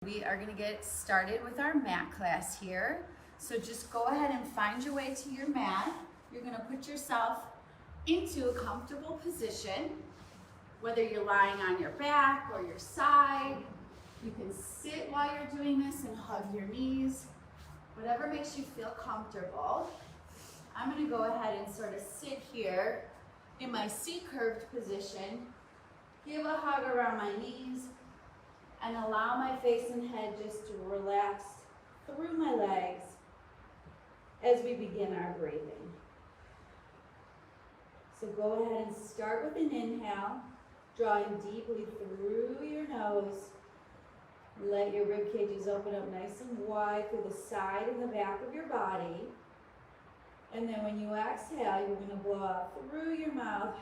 We are going to get started with our mat class here. So just go ahead and find your way to your mat. You're going to put yourself into a comfortable position, whether you're lying on your back or your side. You can sit while you're doing this and hug your knees, whatever makes you feel comfortable. I'm going to go ahead and sort of sit here in my C-curved position, give a hug around my knees, and allow my face and head just to relax through my legs as we begin our breathing. So go ahead and start with an inhale, drawing deeply through your nose. Let your rib cages open up nice and wide through the side and the back of your body. And then when you exhale, you're going to blow out through your mouth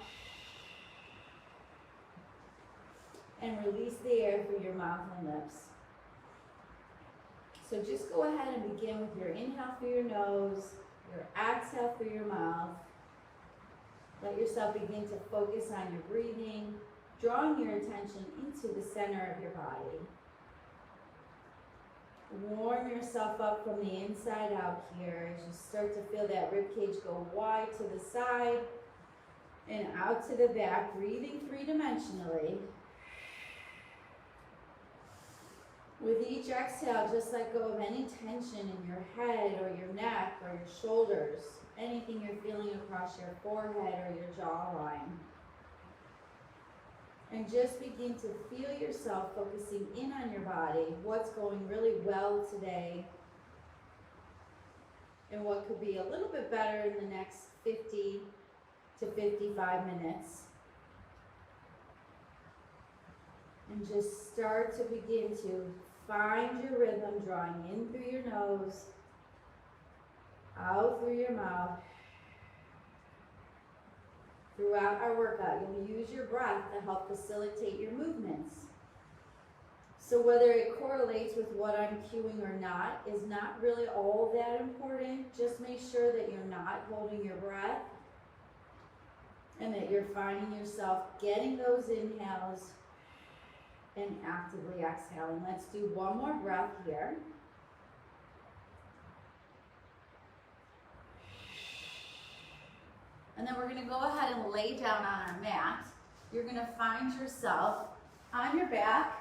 and release the air through your mouth and lips. So just go ahead and begin with your inhale through your nose, your exhale through your mouth. Let yourself begin to focus on your breathing, drawing your attention into the center of your body. Warm yourself up from the inside out here as you start to feel that rib cage go wide to the side and out to the back, breathing three-dimensionally. With each exhale, just let go of any tension in your head or your neck or your shoulders, anything you're feeling across your forehead or your jawline. And just begin to feel yourself focusing in on your body, what's going really well today, and what could be a little bit better in the next 50 to 55 minutes. And just start to begin to find your rhythm, drawing in through your nose, out through your mouth. Throughout our workout, you'll use your breath to help facilitate your movements. So whether it correlates with what I'm cueing or not is not really all that important. Just make sure that you're not holding your breath and that you're finding yourself getting those inhales and actively exhaling. Let's do one more breath here. And then we're going to go ahead and lay down on our mat. You're going to find yourself on your back.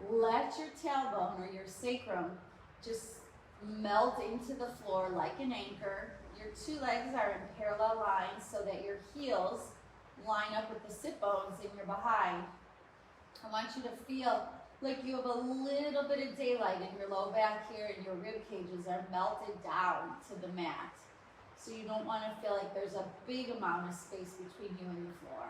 Let your tailbone or your sacrum just melt into the floor like an anchor. Your two legs are in parallel lines so that your heels line up with the sit bones in your behind. I want you to feel like you have a little bit of daylight in your low back here and your rib cages are melted down to the mat. So you don't want to feel like there's a big amount of space between you and the floor.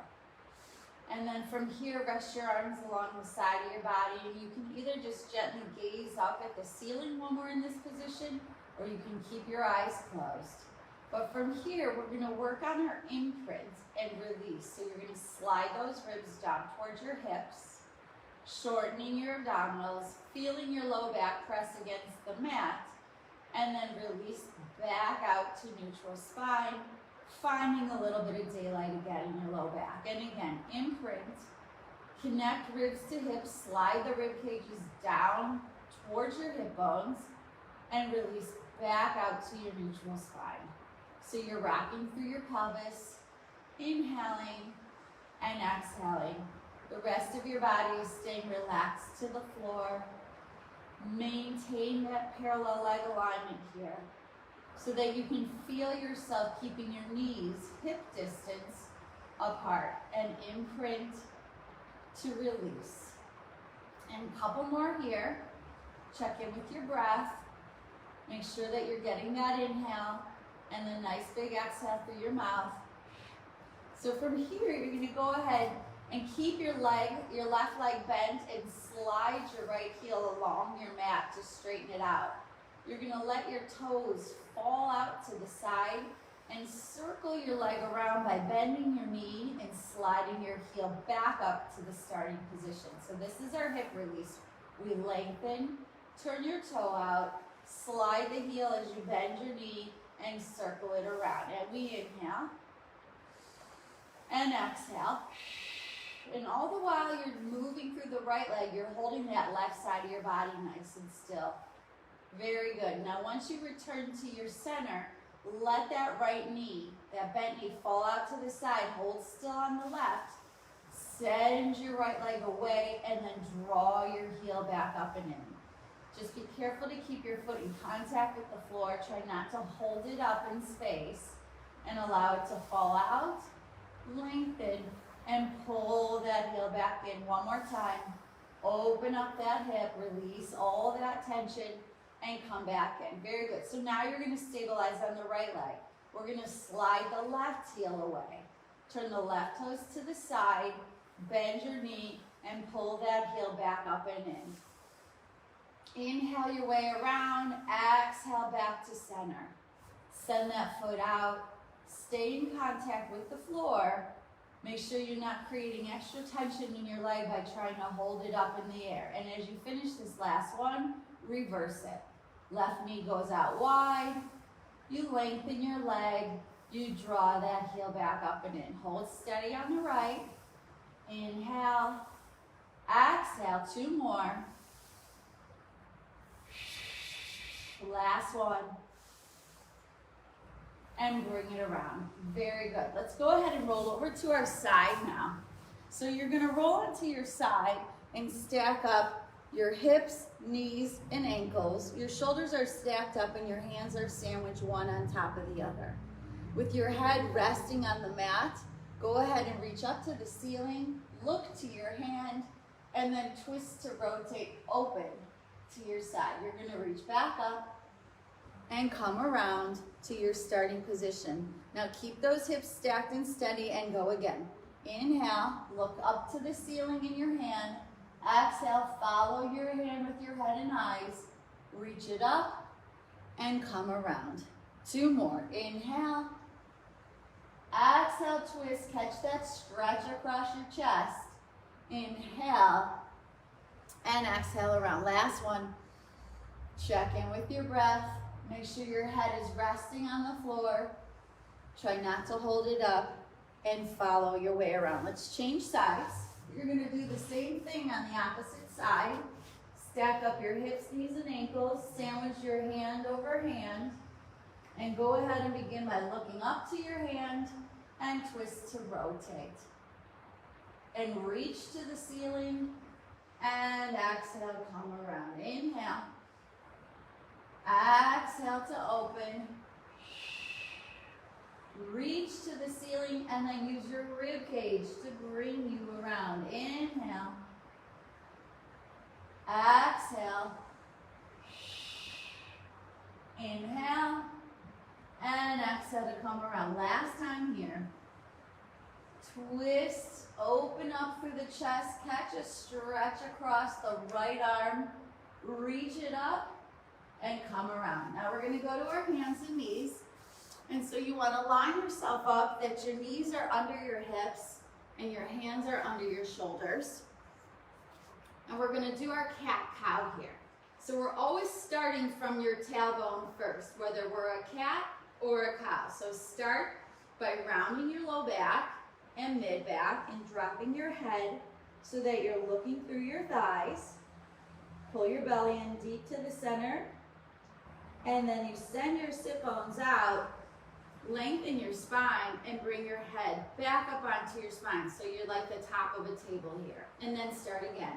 And then from here, rest your arms along the side of your body, and you can either just gently gaze up at the ceiling when we're in this position, or you can keep your eyes closed. But from here, we're going to work on our imprint and release. So you're going to slide those ribs down towards your hips, shortening your abdominals, feeling your low back press against the mat, and then release back out to neutral spine, finding a little bit of daylight again in your low back. And again, imprint, connect ribs to hips, slide the rib cages down towards your hip bones, and release back out to your neutral spine. So you're rocking through your pelvis, inhaling and exhaling. The rest of your body is staying relaxed to the floor. Maintain that parallel leg alignment here so that you can feel yourself keeping your knees hip distance apart, and imprint to release. And a couple more here. Check in with your breath. Make sure that you're getting that inhale and the nice big exhale through your mouth. So from here, you're going to go ahead and keep your left leg bent and slide your right heel along your mat to straighten it out. You're going to let your toes fall out to the side and circle your leg around by bending your knee and sliding your heel back up to the starting position. So this is our hip release. We lengthen, turn your toe out, slide the heel as you bend your knee and circle it around. And we inhale and exhale. And all the while you're moving through the right leg, you're holding that left side of your body nice and still. Very good. Now once you return to your center, let that right knee, that bent knee, fall out to the side. Hold still on the left. Send your right leg away and then draw your heel back up and in. Just be careful to keep your foot in contact with the floor. Try not to hold it up in space and allow it to fall out. Lengthen and pull that heel back in. One more time. Open up that hip, release all that tension, and come back in. Very good. So now you're going to stabilize on the right leg. We're going to slide the left heel away. Turn the left toes to the side, bend your knee, and pull that heel back up and in. Inhale your way around, exhale back to center. Send that foot out. Stay in contact with the floor. Make sure you're not creating extra tension in your leg by trying to hold it up in the air. And as you finish this last one, reverse it. Left knee goes out wide. You lengthen your leg. You draw that heel back up and in. Hold steady on the right. Inhale. Exhale. 2 more. Last one. And bring it around. Very good. Let's go ahead and roll over to our side now. So you're going to roll onto your side and stack up your hips, knees, and ankles. Your shoulders are stacked up and your hands are sandwiched one on top of the other. With your head resting on the mat, go ahead and reach up to the ceiling, look to your hand, and then twist to rotate open to your side. You're going to reach back up and come around to your starting position. Now keep those hips stacked and steady and go again. Inhale, look up to the ceiling in your hand. Exhale, follow your hand with your head and eyes. Reach it up and come around. 2 more. Inhale. Exhale, twist. Catch that stretch across your chest. Inhale and exhale around. Last one. Check in with your breath. Make sure your head is resting on the floor. Try not to hold it up and follow your way around. Let's change sides. You're going to do the same thing on the opposite side. Stack up your hips, knees, and ankles. Sandwich your hand over hand. And go ahead and begin by looking up to your hand and twist to rotate. And reach to the ceiling. And exhale, come around. Inhale. Exhale to open. Reach to the ceiling and then use your rib cage to bring you around. Inhale. Exhale. Inhale. And exhale to come around. Last time here. Twist, open up through the chest, catch a stretch across the right arm. Reach it up and come around. Now we're going to go to our hands and knees. And so you want to line yourself up that your knees are under your hips and your hands are under your shoulders. And we're going to do our cat-cow here. So we're always starting from your tailbone first, whether we're a cat or a cow. So start by rounding your low back and mid-back and dropping your head so that you're looking through your thighs. Pull your belly in deep to the center. And then you send your sit bones out, lengthen your spine, and bring your head back up onto your spine. So you're like the top of a table here. And then start again.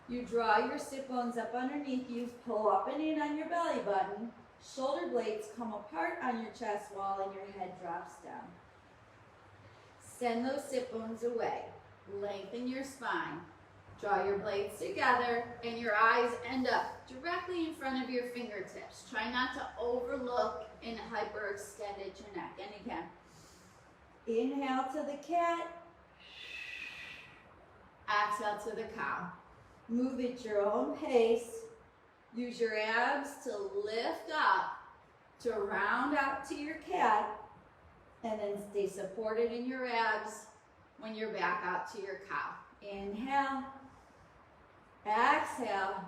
You draw your sit bones up underneath you, pull up and in on your belly button. Shoulder blades come apart on your chest wall and your head drops down. Send those sit bones away. Lengthen your spine. Draw your blades together and your eyes end up directly in front of your fingertips. Try not to overlook and hyperextend your neck. And again, inhale to the cat. Exhale to the cow. Move at your own pace. Use your abs to lift up, to round out to your cat, and then stay supported in your abs when you're back out to your cow. Inhale. Exhale.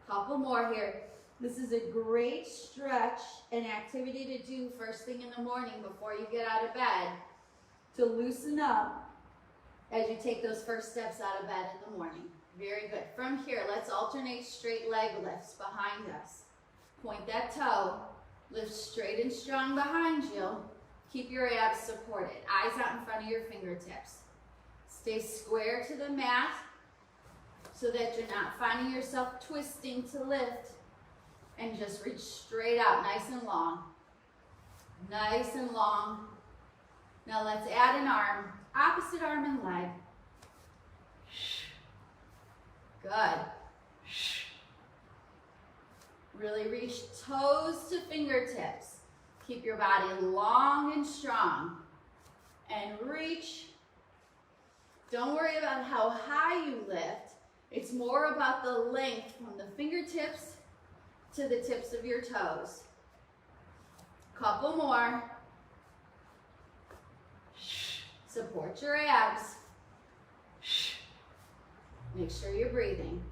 Couple more here. This is a great stretch and activity to do first thing in the morning before you get out of bed to loosen up as you take those first steps out of bed in the morning. Very good. From here, let's alternate straight leg lifts behind us. Point that toe, lift straight and strong behind you. Keep your abs supported, eyes out in front of your fingertips. Stay square to the mat so that you're not finding yourself twisting to lift, and just reach straight out, nice and long. Nice and long. Now let's add an arm, opposite arm and leg. Good. Really reach toes to fingertips. Keep your body long and strong. And reach. Don't worry about how high you lift. It's more about the length from the fingertips to the tips of your toes. Couple more. Support your abs. Make sure you're breathing.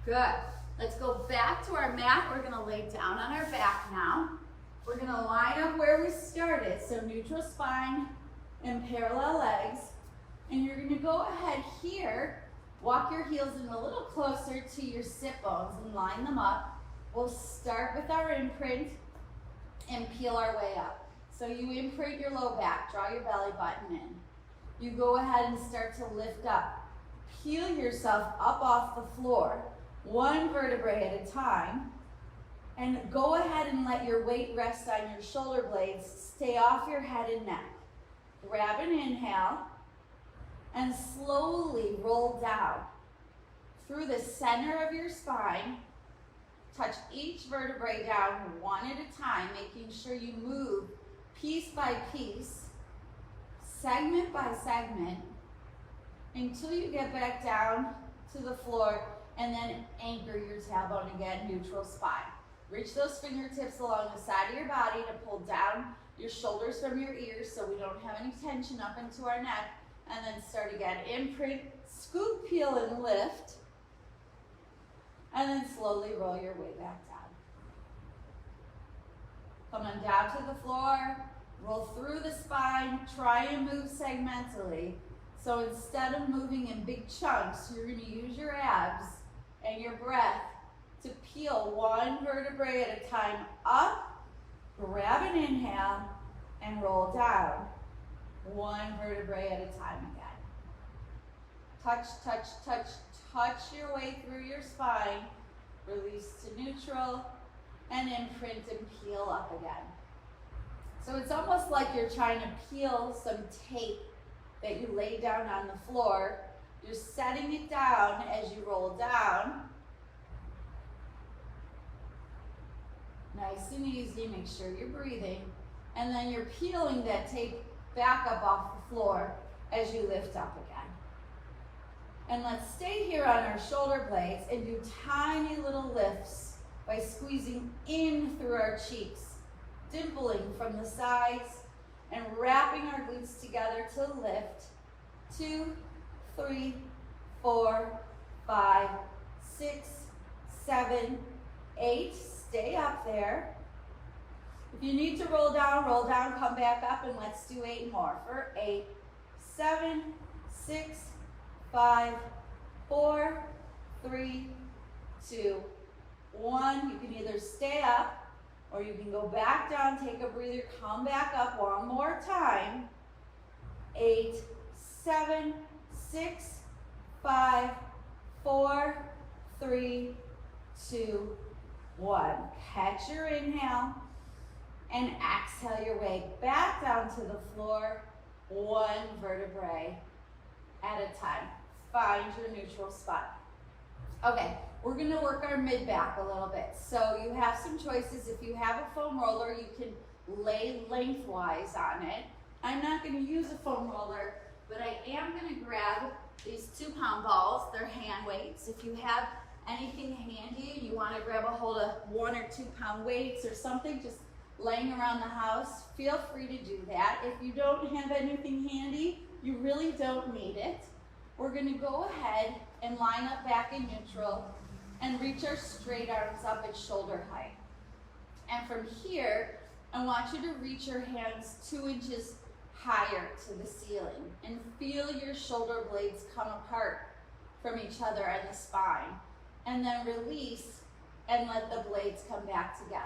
Good. Let's go back to our mat. We're going to lay down on our back now. We're going to line up where we started. So neutral spine and parallel legs. And you're going to go ahead here, walk your heels in a little closer to your sit bones and line them up. We'll start with our imprint and peel our way up. So you imprint your low back, draw your belly button in. You go ahead and start to lift up. Peel yourself up off the floor, one vertebrae at a time, and go ahead and let your weight rest on your shoulder blades, stay off your head and neck. Grab an inhale, and slowly roll down through the center of your spine. Touch each vertebrae down one at a time, making sure you move piece by piece, segment by segment, until you get back down to the floor, and then anchor your tailbone again, neutral spine. Reach those fingertips along the side of your body to pull down your shoulders from your ears so we don't have any tension up into our neck. And then start again. Imprint, scoop, peel, and lift. And then slowly roll your way back down. Come on down to the floor. Roll through the spine. Try and move segmentally. So instead of moving in big chunks, you're going to use your abs and your breath to peel one vertebrae at a time up. Grab an inhale and roll down. One vertebrae at a time again. Touch, touch, touch, touch your way through your spine. Release to neutral and imprint and peel up again. So it's almost like you're trying to peel some tape that you laid down on the floor. You're setting it down as you roll down. Nice and easy, make sure you're breathing. And then you're peeling that tape back up off the floor as you lift up again. And let's stay here on our shoulder blades and do tiny little lifts by squeezing in through our cheeks, dimpling from the sides, and wrapping our glutes together to lift. 2, 3, 4, 5, 6, 7, 8. Stay up there. If you need to roll down, come back up, and let's do 8 more. For 8, 7, 6, 5, 4, 3, 2, 1. You can either stay up or you can go back down, take a breather, come back up one more time. 8, 7, 6, 5, 4, 3, 2, 1. Catch your inhale and exhale your way back down to the floor, one vertebrae at a time. Find your neutral spot. Okay, we're going to work our mid-back a little bit. So you have some choices. If you have a foam roller, you can lay lengthwise on it. I'm not going to use a foam roller, but I am going to grab these 2-pound balls. They're hand weights. If you have anything handy and you want to grab a hold of 1 or 2 pound weights or something just laying around the house, feel free to do that. If you don't have anything handy, you really don't need it. We're going to go ahead and line up back in neutral and reach our straight arms up at shoulder height. And from here, I want you to reach your hands 2 inches higher to the ceiling, and feel your shoulder blades come apart from each other and the spine. And then release and let the blades come back together.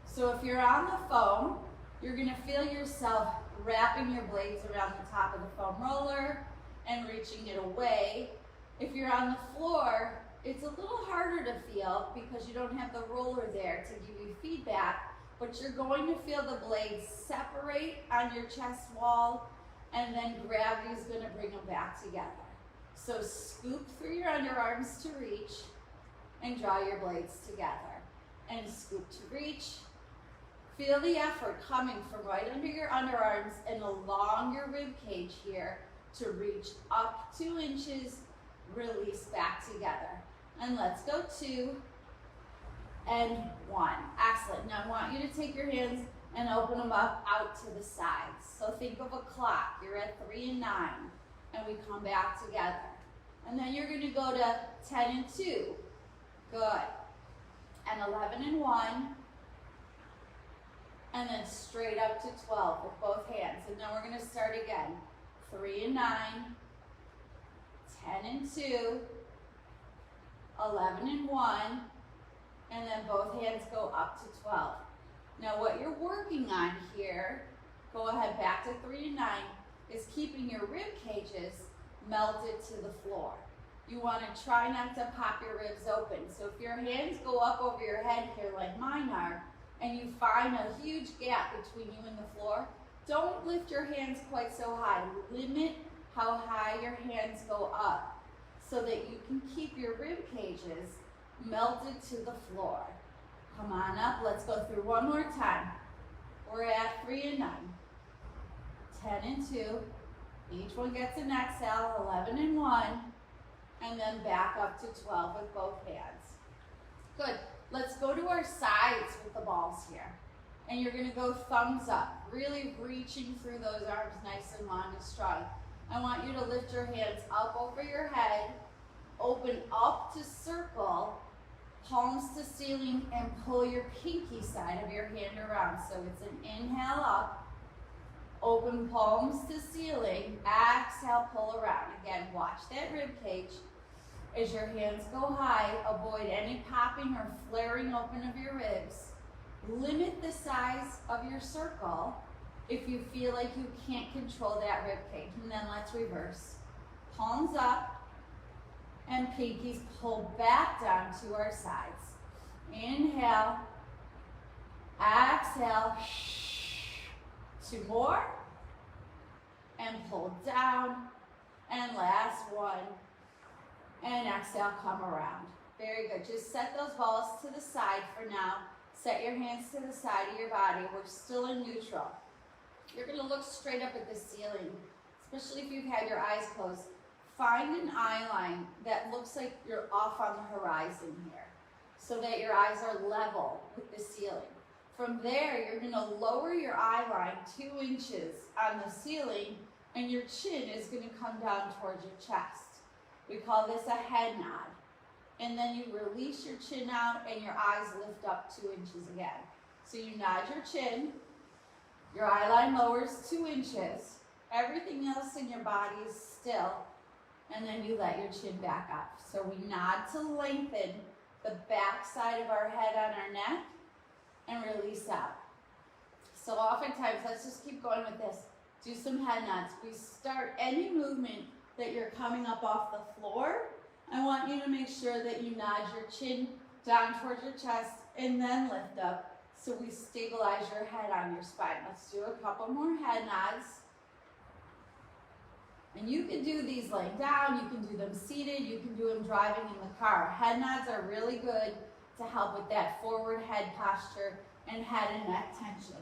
So if you're on the foam, you're gonna feel yourself wrapping your blades around the top of the foam roller and reaching it away. If you're on the floor, it's a little harder to feel because you don't have the roller there to give you feedback, but you're going to feel the blades separate on your chest wall, and then gravity is gonna bring them back together. So scoop through your underarms to reach and draw your blades together. And scoop to reach. Feel the effort coming from right under your underarms and along your rib cage here to reach up 2 inches, release back together. And let's go 2 and 1. Excellent. Now I want you to take your hands and open them up out to the sides. So think of a clock. You're at 3 and 9, and we come back together. And then you're gonna go to 10 and 2. Good. And 11 and 1. And then straight up to 12 with both hands. And then we're gonna start again. 3 and 9, 10 and 2, 11 and 1, and then both hands go up to 12. Now what you're working on here, go ahead back to 3 and 9, is keeping your rib cages melted to the floor. You want to try not to pop your ribs open. So if your hands go up over your head here like mine are, and you find a huge gap between you and the floor, don't lift your hands quite so high. Limit how high your hands go up so that you can keep your rib cages melted to the floor. Come on up, let's go through one more time. We're at 3 and 9, 10 and 2, each one gets an exhale, 11 and 1, and then back up to 12 with both hands. Good. Let's go to our sides with the balls here. And you're gonna go thumbs up, really reaching through those arms nice and long and strong. I want you to lift your hands up over your head, open up to circle, palms to ceiling, and pull your pinky side of your hand around. So it's an inhale up, open palms to ceiling, exhale, pull around. Again, watch that rib cage. As your hands go high, avoid any popping or flaring open of your ribs. Limit the size of your circle if you feel like you can't control that rib cage. And then let's reverse. Palms up and pinkies pull back down to our sides. Inhale, exhale, 2 more, and pull down, and last one. And exhale, come around. Very good. Just set those balls to the side for now. Set your hands to the side of your body. We're still in neutral. You're going to look straight up at the ceiling, especially if you've had your eyes closed. Find an eye line that looks like you're off on the horizon here, so that your eyes are level with the ceiling. From there, you're going to lower your eye line 2 inches on the ceiling, and your chin is going to come down towards your chest. We call this a head nod. And then you release your chin out and your eyes lift up 2 inches again. So you nod your chin, your eye line lowers 2 inches, everything else in your body is still, and then you let your chin back up. So we nod to lengthen the back side of our head on our neck and release out. So oftentimes, let's just keep going with this. Do some head nods. We start any movement that you're coming up off the floor. I want you to make sure that you nod your chin down towards your chest and then lift up so we stabilize your head on your spine. Let's do a couple more head nods. And you can do these laying down, you can do them seated, you can do them driving in the car. Head nods are really good to help with that forward head posture and head and neck tension.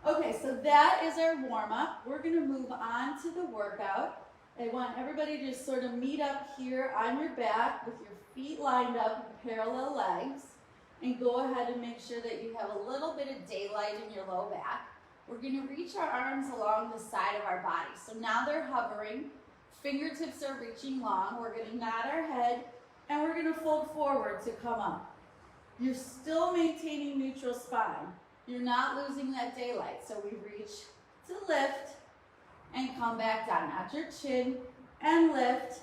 Okay, so that is our warm-up. We're gonna move on to the workout. I want everybody to just sort of meet up here on your back with your feet lined up with parallel legs, and go ahead and make sure that you have a little bit of daylight in your low back. We're going to reach our arms along the side of our body. So now they're hovering, fingertips are reaching long. We're going to nod our head, and we're going to fold forward to come up. You're still maintaining neutral spine. You're not losing that daylight. So we reach to lift, and come back down. Nod your chin and lift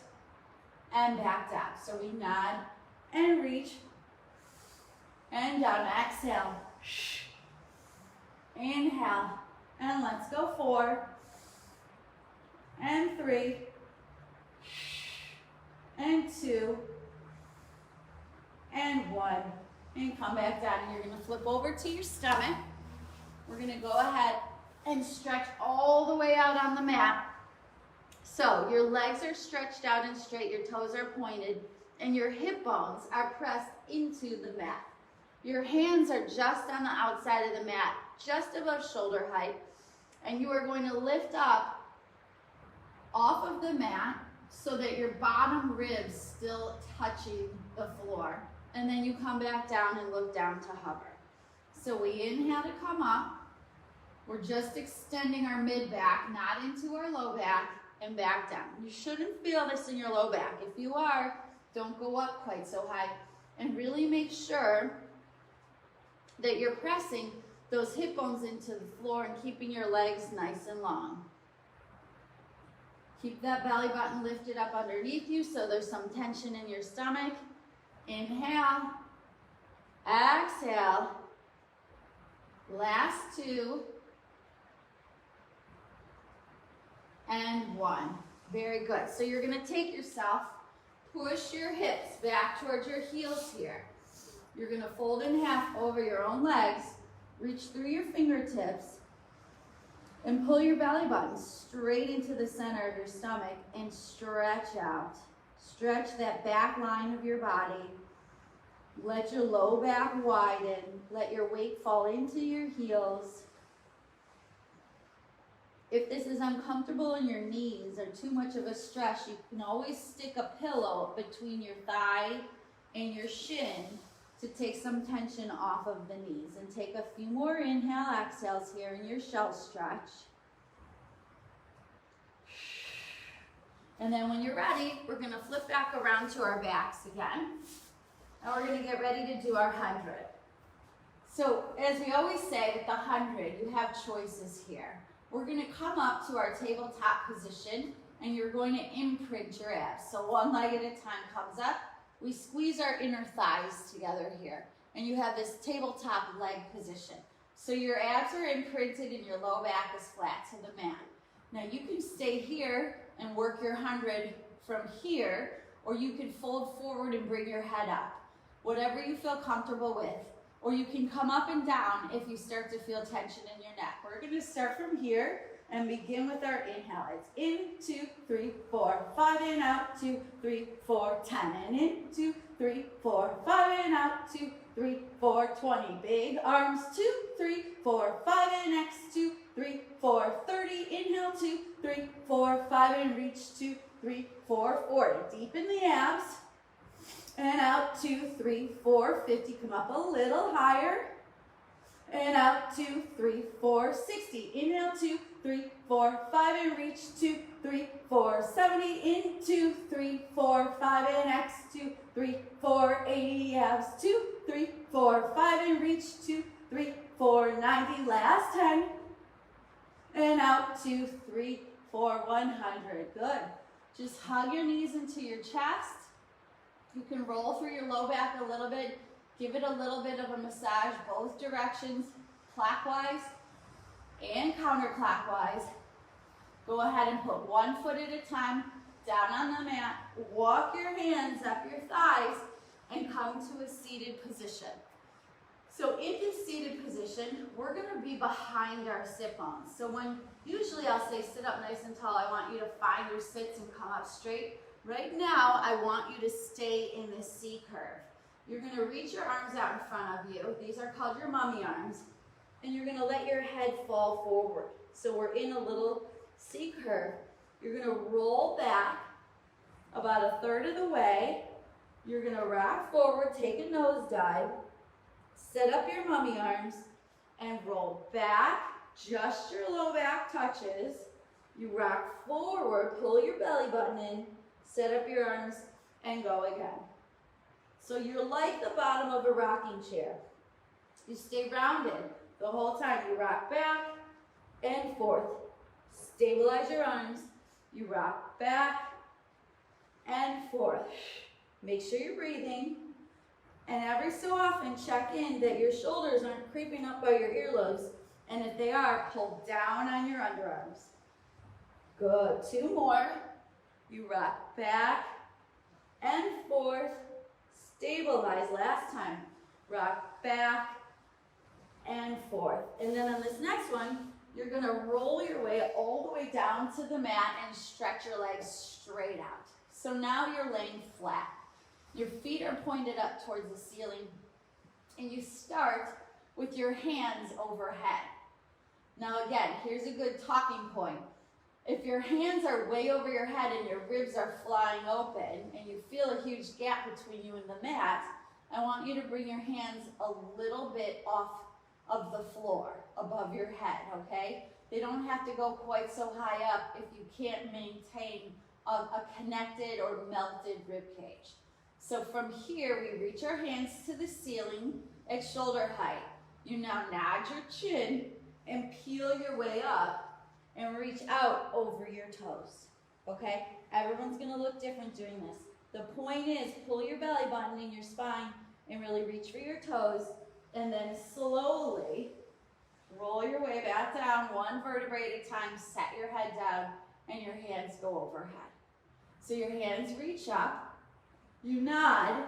and back down. So we nod and reach and down. Exhale. Inhale. And let's go 4 and 3 and 2 and 1. And come back down. And you're going to flip over to your stomach. We're going to go ahead and stretch all the way out on the mat. So your legs are stretched out and straight, your toes are pointed, and your hip bones are pressed into the mat. Your hands are just on the outside of the mat, just above shoulder height, and you are going to lift up off of the mat so that your bottom ribs still touching the floor. And then you come back down and look down to hover. So we inhale to come up. We're just extending our mid back, not into our low back, and back down. You shouldn't feel this in your low back. If you are, don't go up quite so high. And really make sure that you're pressing those hip bones into the floor and keeping your legs nice and long. Keep that belly button lifted up underneath you so there's some tension in your stomach. Inhale. Exhale. Last 2. And 1. Very good. So you're going to take yourself, push your hips back towards your heels here. You're going to fold in half over your own legs, reach through your fingertips, and pull your belly button straight into the center of your stomach and stretch out. Stretch that back line of your body. Let your low back widen. Let your weight fall into your heels. If this is uncomfortable in your knees or too much of a stretch, you can always stick a pillow between your thigh and your shin to take some tension off of the knees. And take a few more inhale, exhales here in your shell stretch. And then when you're ready, we're going to flip back around to our backs again. And we're going to get ready to do our 100. So as we always say with the 100, you have choices here. We're going to come up to our tabletop position, and you're going to imprint your abs. So one leg at a time comes up. We squeeze our inner thighs together here, and you have this tabletop leg position. So your abs are imprinted and your low back is flat to the mat. Now you can stay here and work your 100 from here, or you can fold forward and bring your head up. Whatever you feel comfortable with. Or you can come up and down if you start to feel tension in your neck. We're going to start from here and begin with our inhale. It's in, 2, 3, 4, 5, and out, 2, 3, 4, 10, and in, 2, 3, 4, 5, and out, 2, 3, 4, 20. Big arms, 2, 3, 4, 5, and next, 2, 3, 4, 30. Inhale, 2, 3, 4, 5, and reach, 2, 3, 4, 40. Deepen the abs. And out, 2, 3, 4, 50. Come up a little higher. And out, 2, 3, 4, 60. Inhale, 2, 3, 4, 5, and reach, 2, 3, 4, 70. In, 2, 3, 4, 5, and X, 2, 3, 4, 80. Abs, 2, 3, 4, 5, and reach, 2, 3, 4, 90. Last 10. And out, 2, 3, 4, 100. Good. Just hug your knees into your chest. You can roll through your low back a little bit. Give it a little bit of a massage both directions, clockwise and counterclockwise. Go ahead and put one foot at a time down on the mat. Walk your hands up your thighs and come to a seated position. So in this seated position, we're going to be behind our sit bones. So usually I'll say sit up nice and tall. I want you to find your sits and come up straight. Right now, I want you to stay in this C curve. You're going to reach your arms out in front of you. These are called your mummy arms. And you're going to let your head fall forward. So we're in a little C curve. You're going to roll back about a third of the way. You're going to rock forward, take a nosedive, set up your mummy arms, and roll back. Just your low back touches. You rock forward, pull your belly button in, set up your arms, and go again. So you're like the bottom of a rocking chair. You stay rounded the whole time. You rock back and forth. Stabilize your arms. You rock back and forth. Make sure you're breathing. And every so often, check in that your shoulders aren't creeping up by your earlobes. And if they are, pull down on your underarms. Good. 2 more. You rock back and forth. Stabilize. Last time. Rock back and forth. And then on this next one, you're going to roll your way all the way down to the mat and stretch your legs straight out. So now you're laying flat. Your feet are pointed up towards the ceiling. And you start with your hands overhead. Now again, here's a good talking point. If your hands are way over your head and your ribs are flying open and you feel a huge gap between you and the mat, I want you to bring your hands a little bit off of the floor, above your head, okay? They don't have to go quite so high up if you can't maintain a connected or melted rib cage. So from here, we reach our hands to the ceiling at shoulder height. You now nod your chin and peel your way up and reach out over your toes, okay? Everyone's gonna look different doing this. The point is, pull your belly button in your spine and really reach for your toes, and then slowly roll your way back down, 1 vertebrae at a time, set your head down, and your hands go overhead. So your hands reach up, you nod,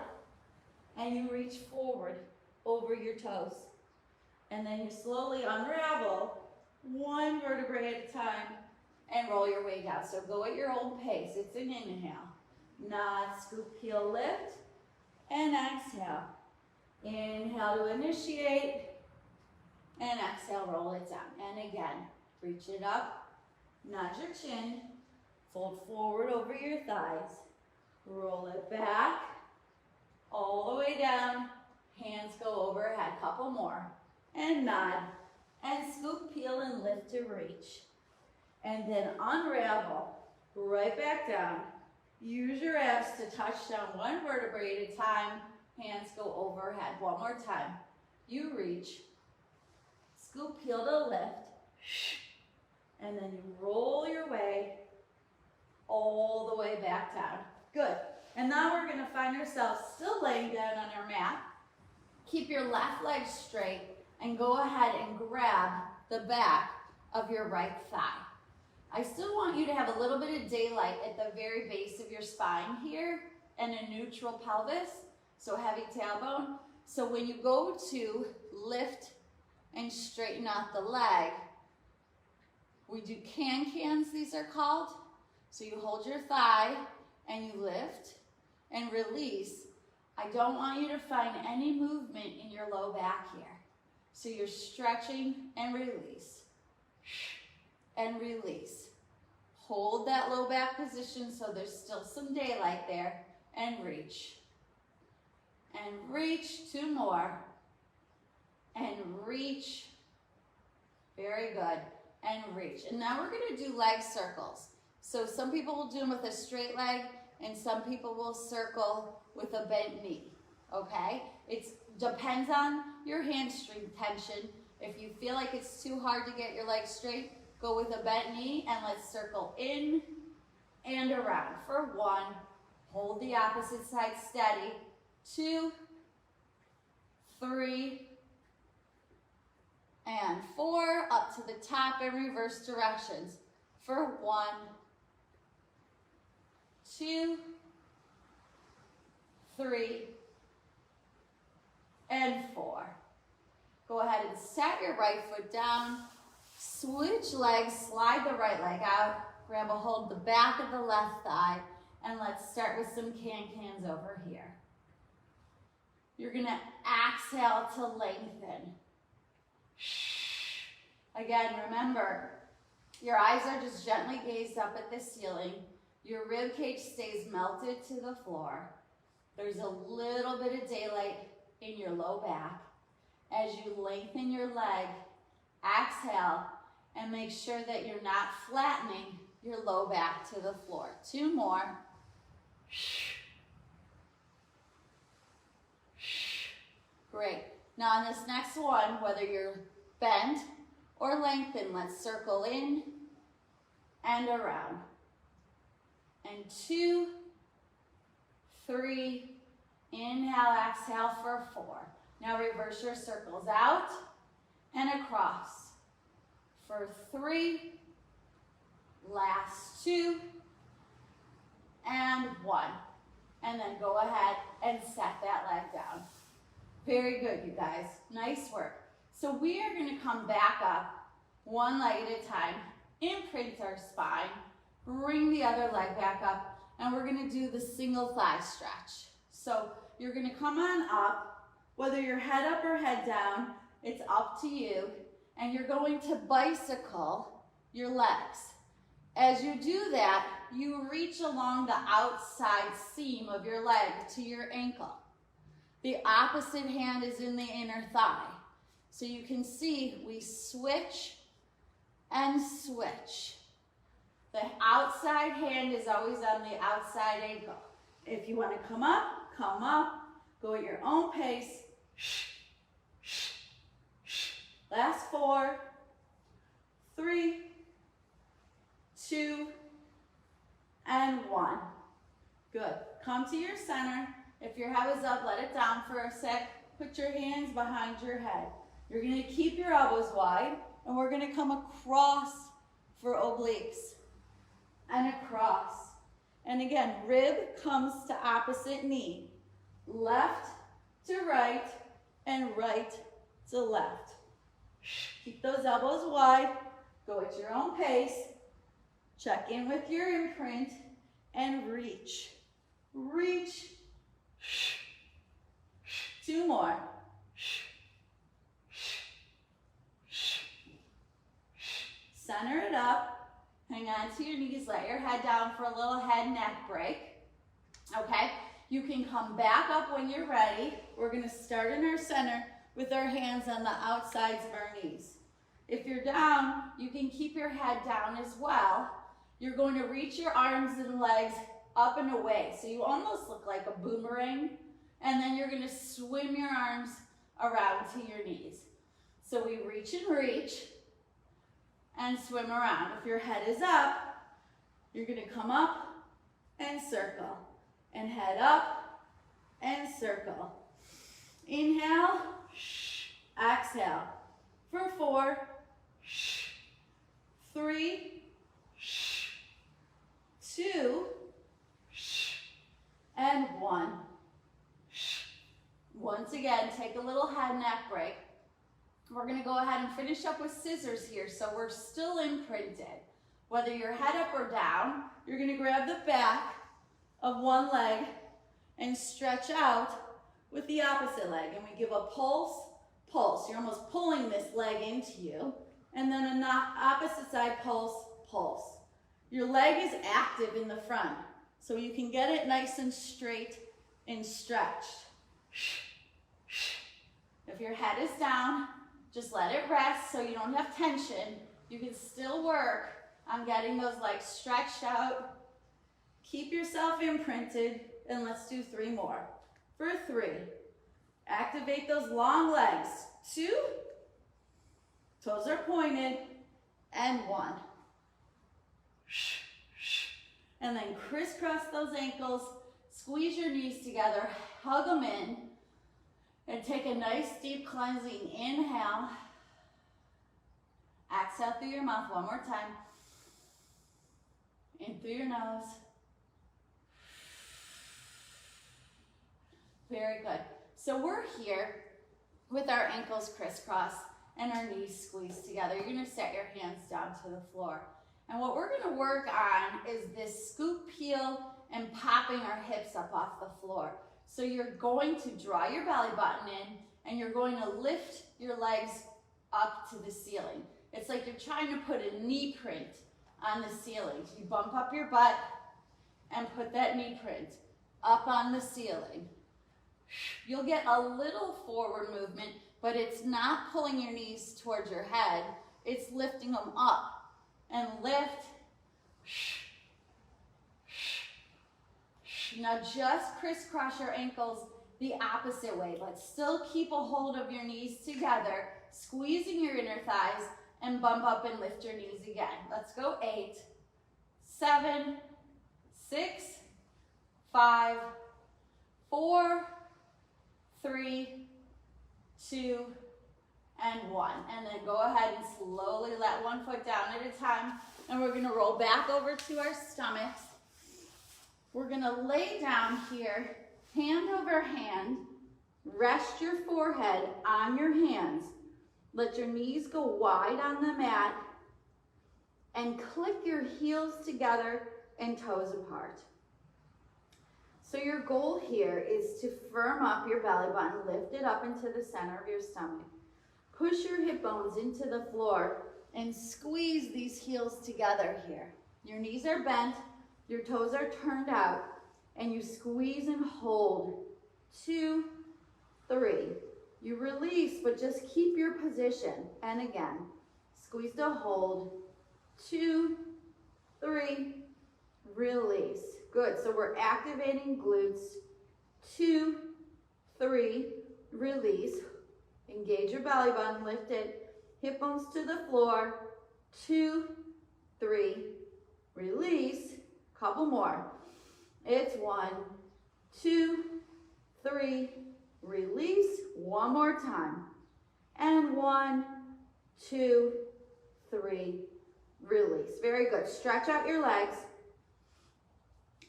and you reach forward over your toes. And then you slowly unravel 1 vertebrae at a time and roll your way down. So go at your own pace. It's an inhale. Nod, scoop, peel, lift, and exhale. Inhale to initiate, and exhale, roll it down. And again, reach it up, nod your chin, fold forward over your thighs, roll it back, all the way down, hands go overhead, couple more, and nod, and scoop, peel, and lift to reach. And then unravel, right back down. Use your abs to touch down 1 vertebrae at a time, hands go overhead. 1 more time. You reach, scoop, peel to lift, and then you roll your way all the way back down. Good. And now we're going to find ourselves still laying down on our mat. Keep your left leg straight and go ahead and grab the back of your right thigh. I still want you to have a little bit of daylight at the very base of your spine here and a neutral pelvis, so heavy tailbone. So when you go to lift and straighten out the leg, we do can-cans, these are called. So you hold your thigh and you lift and release. I don't want you to find any movement in your low back here. So you're stretching and release. And release. Hold that low back position so there's still some daylight there, and reach. And reach, 2 more. And reach. Very good. And reach. And now we're going to do leg circles. So some people will do them with a straight leg, and some people will circle with a bent knee. Okay? It depends on your hamstring tension. If you feel like it's too hard to get your legs straight, go with a bent knee, and let's circle in and around. For 1, hold the opposite side steady. 2, 3, and 4, up to the top in reverse directions. For 1, 2, 3, and 4. Go ahead and set your right foot down. Switch legs, slide the right leg out, grab a hold of the back of the left thigh, and let's start with some can-cans over here. You're gonna exhale to lengthen. Again, remember, your eyes are just gently gazed up at the ceiling. Your rib cage stays melted to the floor. There's a little bit of daylight in your low back. As you lengthen your leg, exhale, and make sure that you're not flattening your low back to the floor. 2 more. Great. Now on this next one, whether you're bent or lengthened, let's circle in and around. And 2, 3, inhale, exhale for 4. Now reverse your circles out and across for 3, last 2, and 1. And then go ahead and set that leg down. Very good, you guys. Nice work. So we are going to come back up one leg at a time, imprint our spine, bring the other leg back up, and we're going to do the single thigh stretch. So you're going to come on up, whether you're head up or head down, it's up to you, and you're going to bicycle your legs. As you do that, you reach along the outside seam of your leg to your ankle. The opposite hand is in the inner thigh. So you can see we switch and switch. The outside hand is always on the outside ankle. If you want to come up, go at your own pace. Last 4, 3, 2, and 1. Good. Come to your center. If your head was up, let it down for a sec. Put your hands behind your head. You're going to keep your elbows wide, and we're going to come across for obliques. And across. And again, rib comes to opposite knee. Left to right, and right to left. Keep those elbows wide. Go at your own pace. Check in with your imprint, and reach. Reach. 2 more. Center it up. Hang on to your knees. Let your head down for a little head neck break. Okay? You can come back up when you're ready. We're going to start in our center with our hands on the outsides of our knees. If you're down, you can keep your head down as well. You're going to reach your arms and legs up and away. So you almost look like a boomerang. And then you're going to swim your arms around to your knees. So we reach and swim around. If your head is up, you're going to come up and circle. And head up and circle. Inhale, exhale. For 4, 3, 2, and 1. Once again, take a little head neck break. We're going to go ahead and finish up with scissors here, so we're still imprinted. Whether you're head up or down, you're going to grab the back of one leg and stretch out with the opposite leg. And we give a pulse, pulse. You're almost pulling this leg into you. And then an opposite side pulse, pulse. Your leg is active in the front, so you can get it nice and straight and stretched. If your head is down, just let it rest so you don't have tension. You can still work on getting those legs stretched out. Keep yourself imprinted, and let's do 3 more. For 3, activate those long legs. 2, toes are pointed, and 1. And then crisscross those ankles, squeeze your knees together, hug them in, and take a nice deep cleansing inhale. Exhale through your mouth one more time. In through your nose. Very good. So we're here with our ankles crisscrossed and our knees squeezed together. You're going to set your hands down to the floor. And what we're going to work on is this scoop peel and popping our hips up off the floor. So you're going to draw your belly button in, and you're going to lift your legs up to the ceiling. It's like you're trying to put a knee print on the ceiling. You bump up your butt and put that knee print up on the ceiling. You'll get a little forward movement, but it's not pulling your knees towards your head. It's lifting them up. And lift. Now just crisscross your ankles the opposite way. Let's still keep a hold of your knees together, squeezing your inner thighs, and bump up and lift your knees again. Let's go 8, 7, 6, 5, 4, 3, 2, and 1. And then go ahead and slowly let one foot down at a time. And we're gonna roll back over to our stomachs. We're gonna lay down here, hand over hand. Rest your forehead on your hands. Let your knees go wide on the mat. And click your heels together and toes apart. So your goal here is to firm up your belly button, lift it up into the center of your stomach. Push your hip bones into the floor and squeeze these heels together here. Your knees are bent, your toes are turned out, and you squeeze and hold. 2, 3. You release, but just keep your position. And again, squeeze to hold. 2, 3, release. Good, so we're activating glutes. 2, 3, release. Engage your belly button, lift it. Hip bones to the floor. 2, 3, release. Couple more. It's 1, 2, 3, release. One more time. And 1, 2, 3, release. Very good. Stretch out your legs.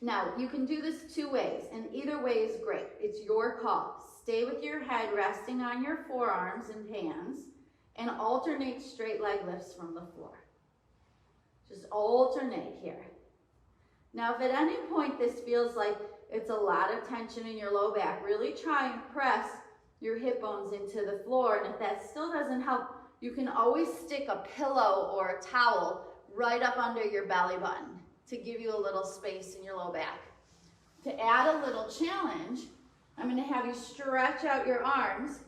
Now, you can do this 2 ways, and either way is great. It's your call. Stay with your head resting on your forearms and hands, and alternate straight leg lifts from the floor. Just alternate here. Now, if at any point this feels like it's a lot of tension in your low back, really try and press your hip bones into the floor, and if that still doesn't help, you can always stick a pillow or a towel right up under your belly button to give you a little space in your low back. To add a little challenge, I'm going to have you stretch out your arms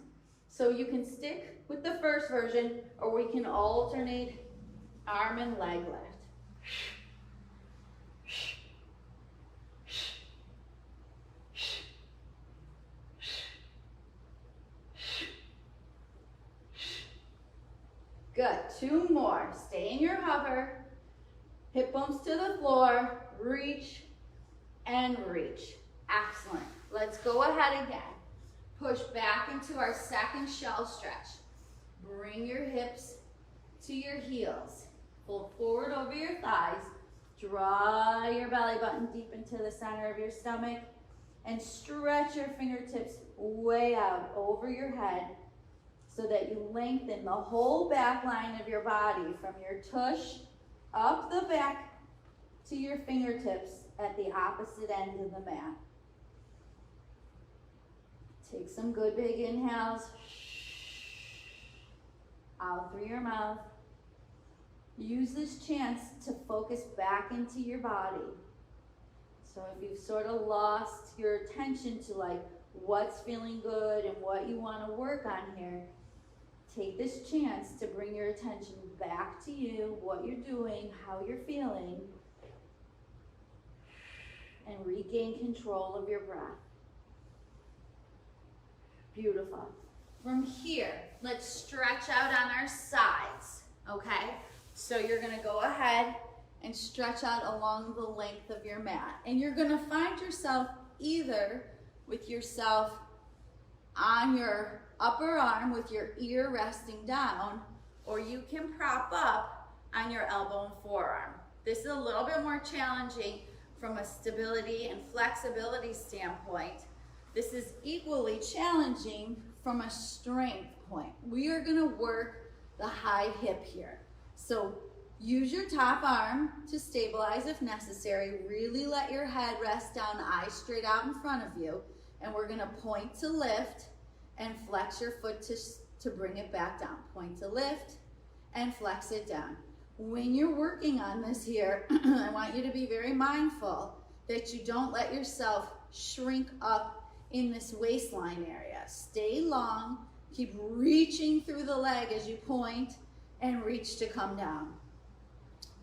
so you can stick with the first version, or we can alternate arm and leg lift. Good. 2 more. Stay in your hover. Hip bones to the floor. Reach and reach. Excellent. Let's go ahead again. Push back into our second shell stretch. Bring your hips to your heels. Pull forward over your thighs. Draw your belly button deep into the center of your stomach. And stretch your fingertips way out over your head, so that you lengthen the whole back line of your body from your tush up the back to your fingertips at the opposite end of the mat. Take some good big inhales out through your mouth. Use this chance to focus back into your body. So if you've sort of lost your attention to like what's feeling good and what you want to work on here, take this chance to bring your attention back to you, what you're doing, how you're feeling, and regain control of your breath. Beautiful. From here, let's stretch out on our sides, okay? So you're gonna go ahead and stretch out along the length of your mat. And you're gonna find yourself either with yourself on your upper arm with your ear resting down, or you can prop up on your elbow and forearm. This is a little bit more challenging from a stability and flexibility standpoint. This is equally challenging from a strength point. We are gonna work the high hip here. So use your top arm to stabilize if necessary. Really let your head rest down, eyes straight out in front of you. And we're gonna point to lift and flex your foot to bring it back down. Point to lift and flex it down. When you're working on this here, I want you to be very mindful that you don't let yourself shrink up in this waistline area. Stay long, keep reaching through the leg as you point and reach to come down.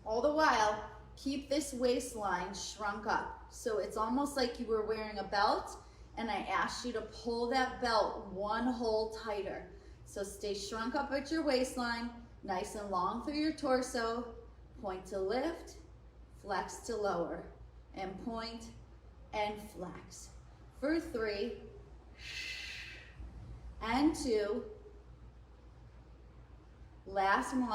All the while, keep this waistline shrunk up. So it's almost like you were wearing a belt, and I asked you to pull that belt one hole tighter. So stay shrunk up at your waistline, nice and long through your torso. Point to lift, flex to lower, and point and flex. For 3, and 2, last 1,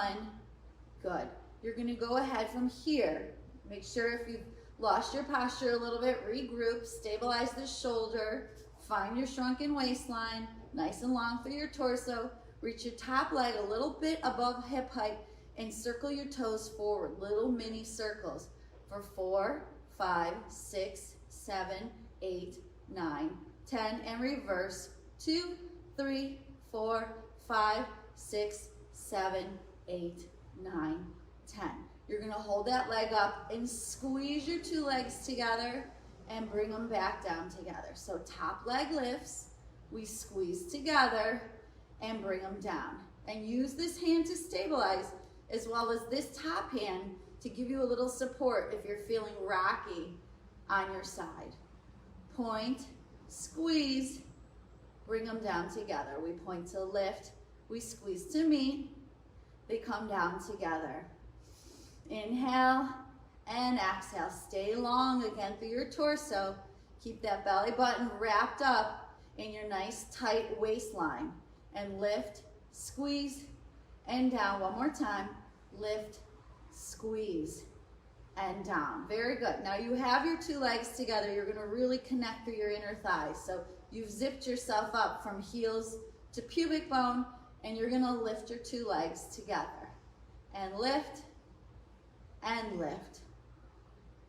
good. You're gonna go ahead from here. Make sure if you've lost your posture a little bit, regroup, stabilize the shoulder, find your shrunken waistline, nice and long through your torso, reach your top leg a little bit above hip height, and circle your toes forward, little mini circles for 4, 5, 6, 7, 8, 9, 10, and reverse, 2, 3, 4, 5, 6, 7, 8, 9, 10. You're gonna hold that leg up and squeeze your 2 legs together and bring them back down together. So top leg lifts, we squeeze together and bring them down. And use this hand to stabilize, as well as this top hand to give you a little support if you're feeling rocky on your side. Point, squeeze, bring them down together. We point to lift, we squeeze to meet, they come down together. Inhale and exhale. Stay long again through your torso. Keep that belly button wrapped up in your nice tight waistline. And lift, squeeze, and down. One more time. Lift, squeeze, and down. Very good. Now you have your 2 legs together. You're going to really connect through your inner thighs. So you've zipped yourself up from heels to pubic bone, and you're going to lift your 2 legs together. And lift, and lift,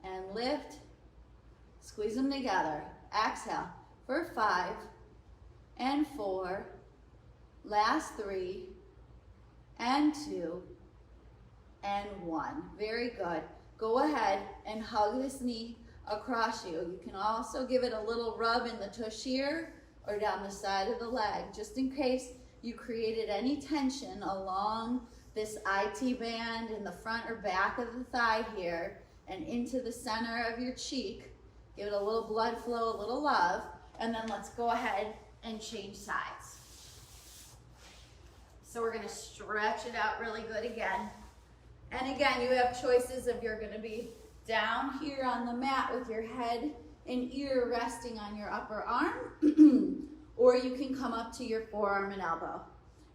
and lift. Squeeze them together. Exhale for 5 and 4, last 3 and 2 and 1. Very good. Go ahead and hug this knee across you. You can also give it a little rub in the tush here or down the side of the leg, just in case you created any tension along this IT band in the front or back of the thigh here and into the center of your cheek. Give it a little blood flow, a little love, and then let's go ahead and change sides. So we're gonna stretch it out really good again. And again, you have choices if you're gonna be down here on the mat with your head and ear resting on your upper arm, or you can come up to your forearm and elbow.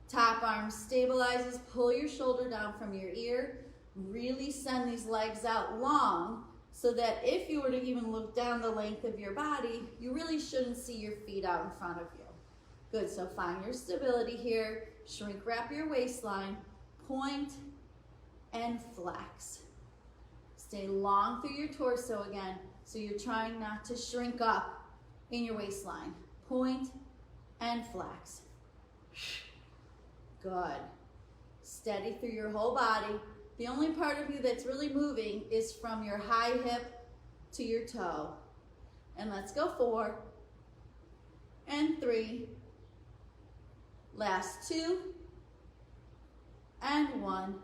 Top arm stabilizes, pull your shoulder down from your ear, really send these legs out long so that if you were to even look down the length of your body, you really shouldn't see your feet out in front of you. Good, so find your stability here, shrink wrap your waistline, point and flex. Stay long through your torso again, so you're trying not to shrink up in your waistline. Point and flex. Good. Steady through your whole body. The only part of you that's really moving is from your high hip to your toe. And let's go 4 and 3, last 2 and 1.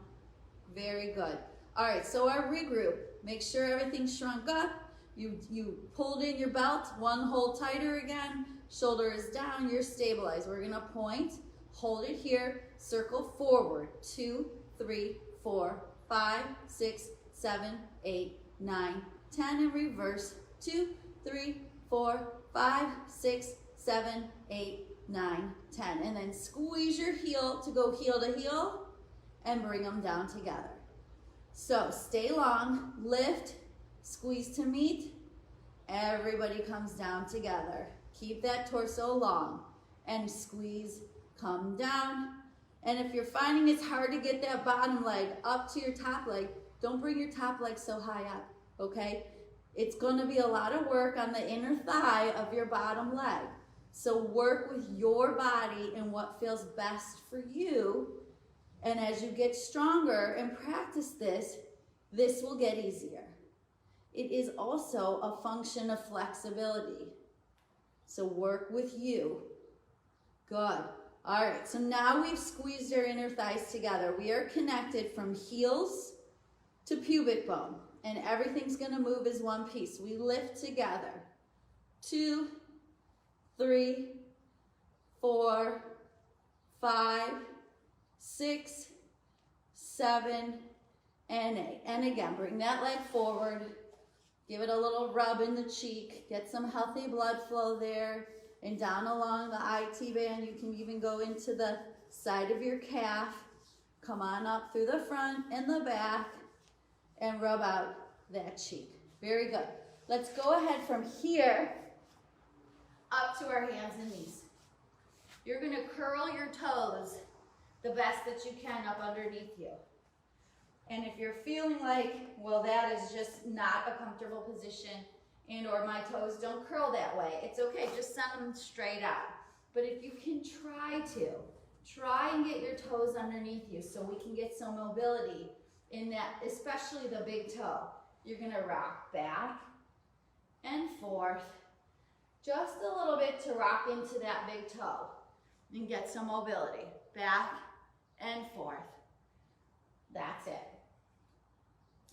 Very good. All right, so our regroup. Make sure everything's shrunk up. You pulled in your belt, one hold tighter again. Shoulder is down, you're stabilized. We're gonna point, hold it here, circle forward. 2, 3, 4, 5, 6, 7, 8, 9, 10, and reverse. 2, 3, 4, 5, 6, 7, 8, 9, 10. And then squeeze your heel to go heel to heel and bring them down together. So stay long, lift, squeeze to meet. Everybody comes down together. Keep that torso long and squeeze, come down. And if you're finding it's hard to get that bottom leg up to your top leg, don't bring your top leg so high up, okay? It's gonna be a lot of work on the inner thigh of your bottom leg. So work with your body and what feels best for you. And as you get stronger and practice this, this will get easier. It is also a function of flexibility. So work with you. Good. All right, so now we've squeezed our inner thighs together. We are connected from heels to pubic bone, and everything's gonna move as one piece. We lift together. 2, 3, 4, 5, 6, 7, and 8. And again, bring that leg forward. Give it a little rub in the cheek. Get some healthy blood flow there. And down along the IT band, you can even go into the side of your calf. Come on up through the front and the back and rub out that cheek. Very good. Let's go ahead from here up to our hands and knees. You're going to curl your toes the best that you can up underneath you. And if you're feeling like, well, that is just not a comfortable position and or my toes don't curl that way, it's okay, just send them straight out. But if you can try and get your toes underneath you so we can get some mobility in that, especially the big toe. You're gonna rock back and forth, just a little bit to rock into that big toe and get some mobility. Back and forth. That's it.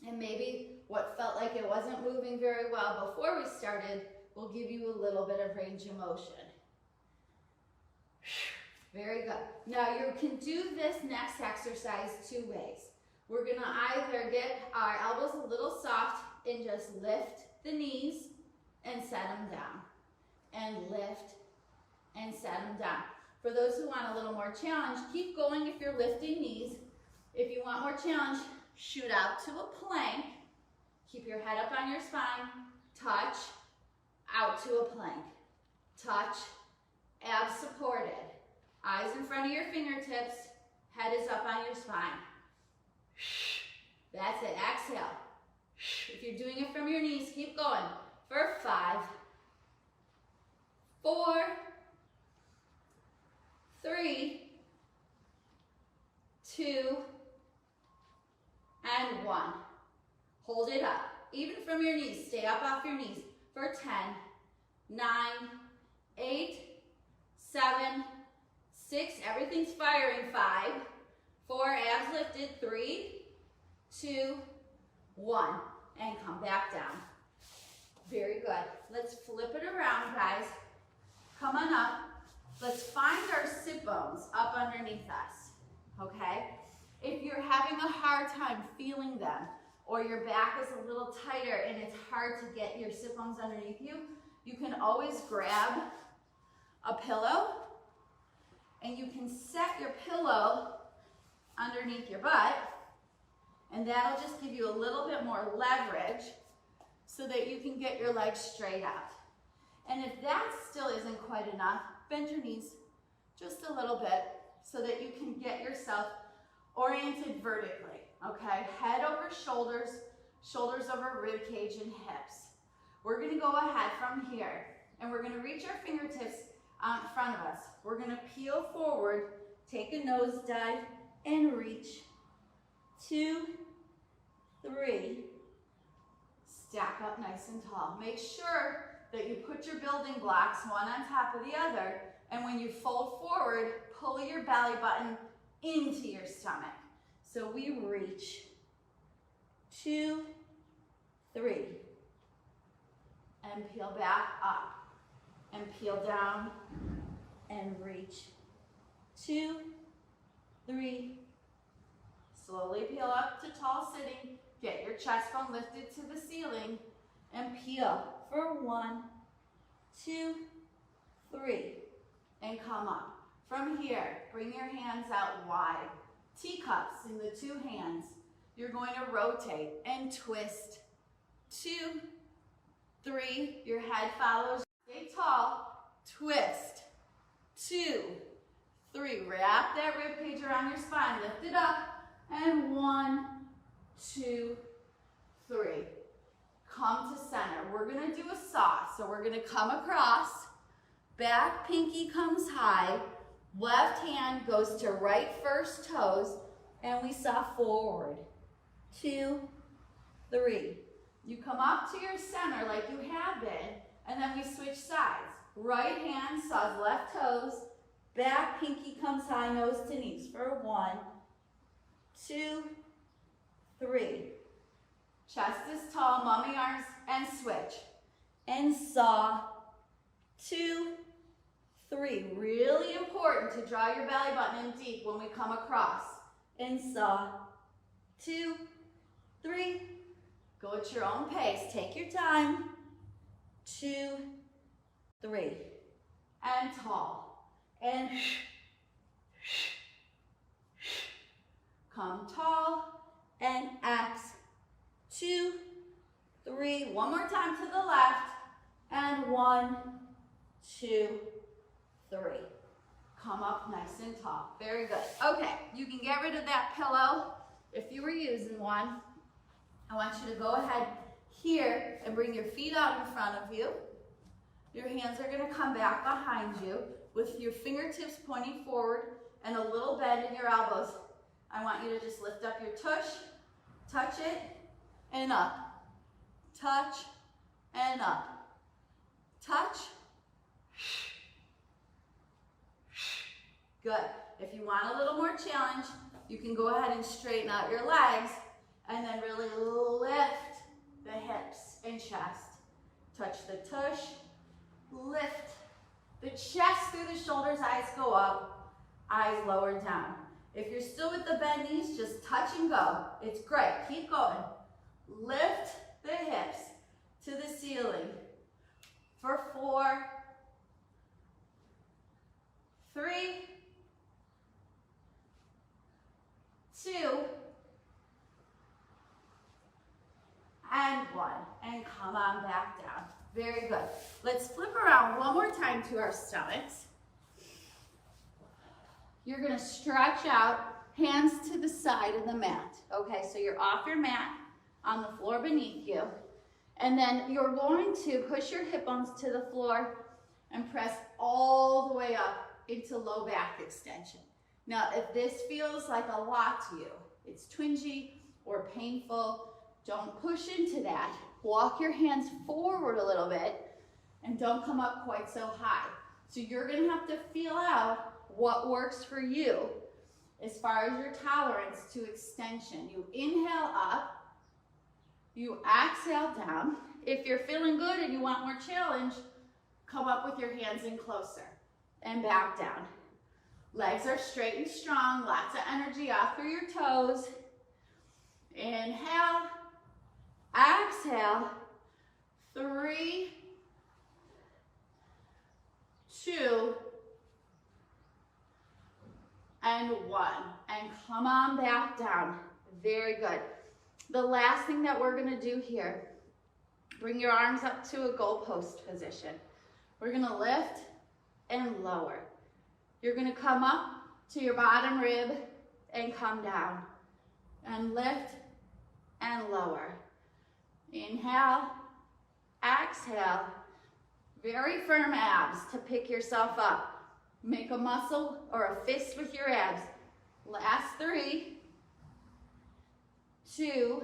And maybe what felt like it wasn't moving very well before we started will give you a little bit of range of motion. Very good. Now you can do this next exercise 2 ways. We're gonna either get our elbows a little soft and just lift the knees and set them down. And lift and set them down. For those who want a little more challenge, keep going if you're lifting knees. If you want more challenge, shoot out to a plank. Keep your head up on your spine. Touch, out to a plank. Touch, abs supported. Eyes in front of your fingertips. Head is up on your spine. That's it. Exhale. If you're doing it from your knees, keep going. For 5, 4, 3, 2, and 1. Hold it up. Even from your knees, stay up off your knees for 10, 9, 8, 7, 6, everything's firing, 5, 4, abs lifted, 3, 2, 1, and come back down. Very good. Let's flip it around, guys. Come on up. Let's find our sit bones up underneath us, okay? If you're having a hard time feeling them, or your back is a little tighter and it's hard to get your sit bones underneath you, you can always grab a pillow and you can set your pillow underneath your butt, and that'll just give you a little bit more leverage so that you can get your legs straight out. And if that still isn't quite enough, bend your knees just a little bit so that you can get yourself oriented vertically, okay? Head over shoulders, shoulders over rib cage and hips. We're gonna go ahead from here and we're gonna reach our fingertips out in front of us. We're gonna peel forward, take a nosedive and reach. 2, 3, stack up nice and tall. Make sure that you put your building blocks one on top of the other, and when you fold forward, pull your belly button into your stomach. So we reach. 2, 3, and peel back up, and peel down, and reach. 2, 3, slowly peel up to tall sitting. Get your chest bone lifted to the ceiling and peel for 1, 2, 3, and come up. From here, bring your hands out wide. Teacups in the 2 hands. You're going to rotate and twist. 2, 3, your head follows. Stay tall, twist. 2, 3, wrap that rib cage around your spine. Lift it up. And 1, 2, 3. Come to center. We're gonna do a saw. So we're gonna come across, back pinky comes high, left hand goes to right first toes, and we saw forward. 2, 3. You come up to your center like you have been, and then we switch sides. Right hand saws left toes, back pinky comes high, nose to knees for 1, 2, 3. Chest is tall, mummy arms, and switch. And saw. 2, 3. Really important to draw your belly button in deep when we come across. And saw. 2, 3. Go at your own pace. Take your time. 2, 3. And tall. And come tall. And X. 2, 3. One more time to the left. And 1, 2, 3. Come up nice and tall. Very good. Okay, you can get rid of that pillow if you were using one. I want you to go ahead here and bring your feet out in front of you. Your hands are going to come back behind you with your fingertips pointing forward and a little bend in your elbows. I want you to just lift up your tush, touch it, and up. Touch, and up. Touch. Good. If you want a little more challenge, you can go ahead and straighten out your legs and then really lift the hips and chest. Touch the tush, lift the chest through the shoulders, eyes go up, eyes lower down. If you're still with the bent knees, just touch and go. It's great. Keep going. Lift the hips to the ceiling for 4, 3, 2, and 1. And come on back down. Very good. Let's flip around one more time to our stomachs. You're going to stretch out, hands to the side of the mat. Okay, so you're off your mat on the floor beneath you. And then you're going to push your hip bones to the floor and press all the way up into low back extension. Now, if this feels like a lot to you, it's twingy or painful, don't push into that. Walk your hands forward a little bit and don't come up quite so high. So you're going to have to feel out what works for you as far as your tolerance to extension. You inhale up, you exhale down. If you're feeling good and you want more challenge, come up with your hands in closer and back down. Legs are straight and strong, lots of energy off through your toes. Inhale, exhale, 3, 2, and 1. And come on back down. Very good. The last thing that we're going to do here, bring your arms up to a goalpost position. We're going to lift and lower. You're going to come up to your bottom rib and come down. And lift and lower. Inhale, exhale. Very firm abs to pick yourself up. Make a muscle or a fist with your abs. Last 3, 2,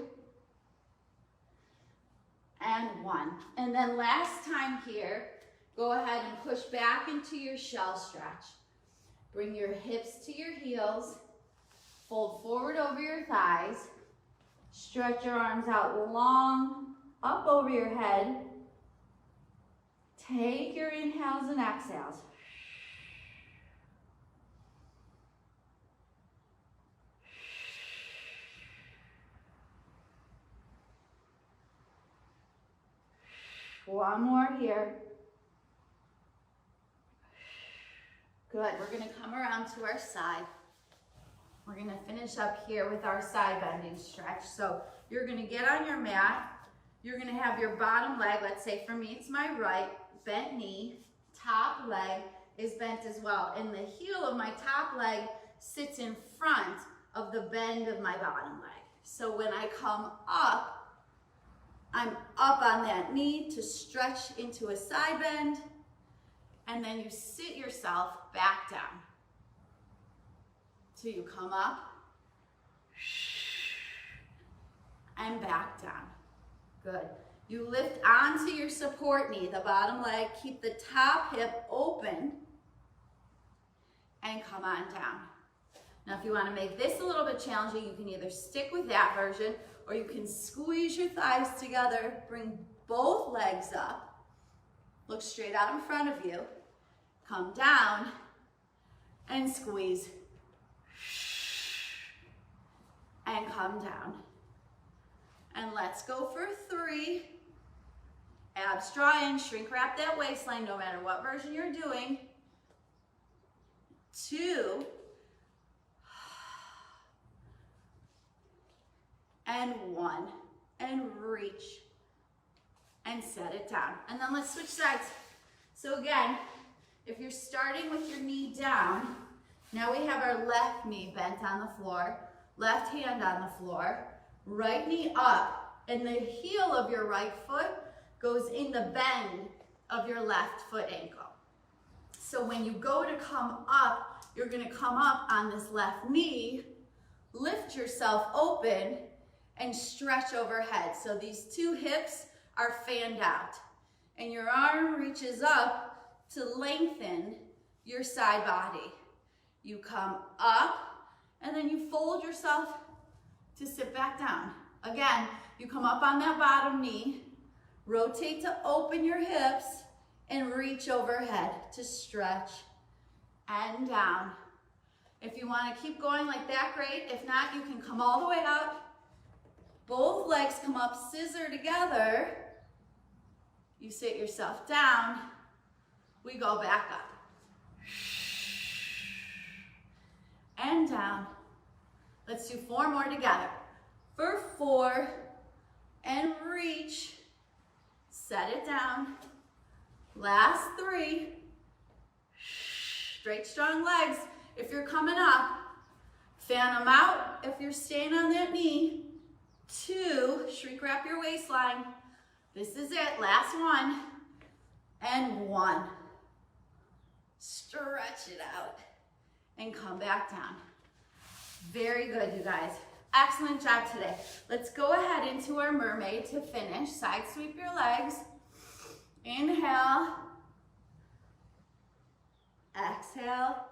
and 1. And then last time here, go ahead and push back into your shell stretch. Bring your hips to your heels. Fold forward over your thighs. Stretch your arms out long, up over your head. Take your inhales and exhales. One more here. Good. We're going to come around to our side. We're going to finish up here with our side bending stretch. So you're going to get on your mat. You're going to have your bottom leg, let's say for me it's my right, bent knee, top leg is bent as well. And the heel of my top leg sits in front of the bend of my bottom leg. So when I come up, I'm up on that knee to stretch into a side bend, and then you sit yourself back down. So you come up and back down. Good. You lift onto your support knee, the bottom leg, keep the top hip open, and come on down. Now if you want to make this a little bit challenging, you can either stick with that version or you can squeeze your thighs together, bring both legs up, look straight out in front of you, come down, and squeeze, and come down. And let's go for 3. Abs draw in, shrink wrap that waistline no matter what version you're doing. 2. And 1. And reach. And set it down. And then let's switch sides. So again, if you're starting with your knee down, now we have our left knee bent on the floor, left hand on the floor, right knee up, and the heel of your right foot goes in the bend of your left foot ankle. So when you go to come up, you're gonna come up on this left knee, lift yourself open, and stretch overhead. So these 2 hips are fanned out, and your arm reaches up to lengthen your side body. You come up, and then you fold yourself to sit back down. Again, you come up on that bottom knee, rotate to open your hips, and reach overhead to stretch and down. If you want to keep going like that, great. If not, you can come all the way up. Both legs come up, scissor together. You sit yourself down. We go back up. And down. Let's do 4 more together. For 4, and reach. Set it down. Last 3. Straight, strong legs. If you're coming up, fan them out. If you're staying on that knee, 2, shrink wrap your waistline. This is it, last 1. And 1. Stretch it out and come back down. Very good, you guys. Excellent job today. Let's go ahead into our mermaid to finish. Side sweep your legs. Inhale. Exhale.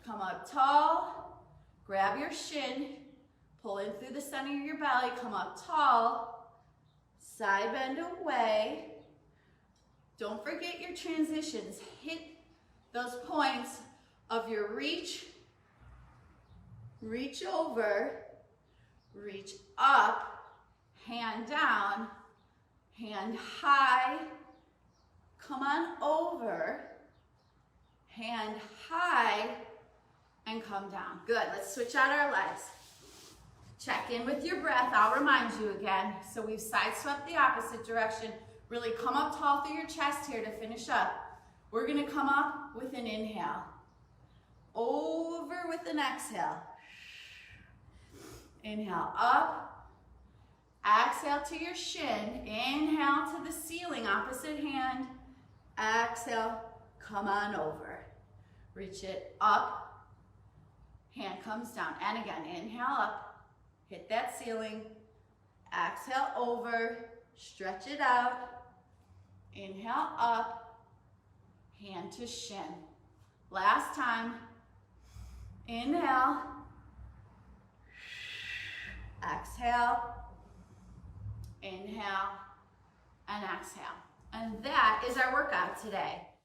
Come up tall. Grab your shin. Pull in through the center of your belly. Come up tall. Side bend away. Don't forget your transitions. Hit those points of your reach over, reach up, hand down, hand high, come on over, hand high, and come down. Good, let's switch out our legs. Check in with your breath. I'll remind you again. So we've side swept the opposite direction. Really come up tall through your chest here to finish up. We're gonna come up with an inhale. Over with an exhale. Inhale up. Exhale to your shin. Inhale to the ceiling, opposite hand. Exhale, come on over. Reach it up. Hand comes down. And again, inhale up. Hit that ceiling. Exhale over. Stretch it out. Inhale up. Hand to shin. Last time. Inhale. Exhale. Inhale. And exhale. And that is our workout today.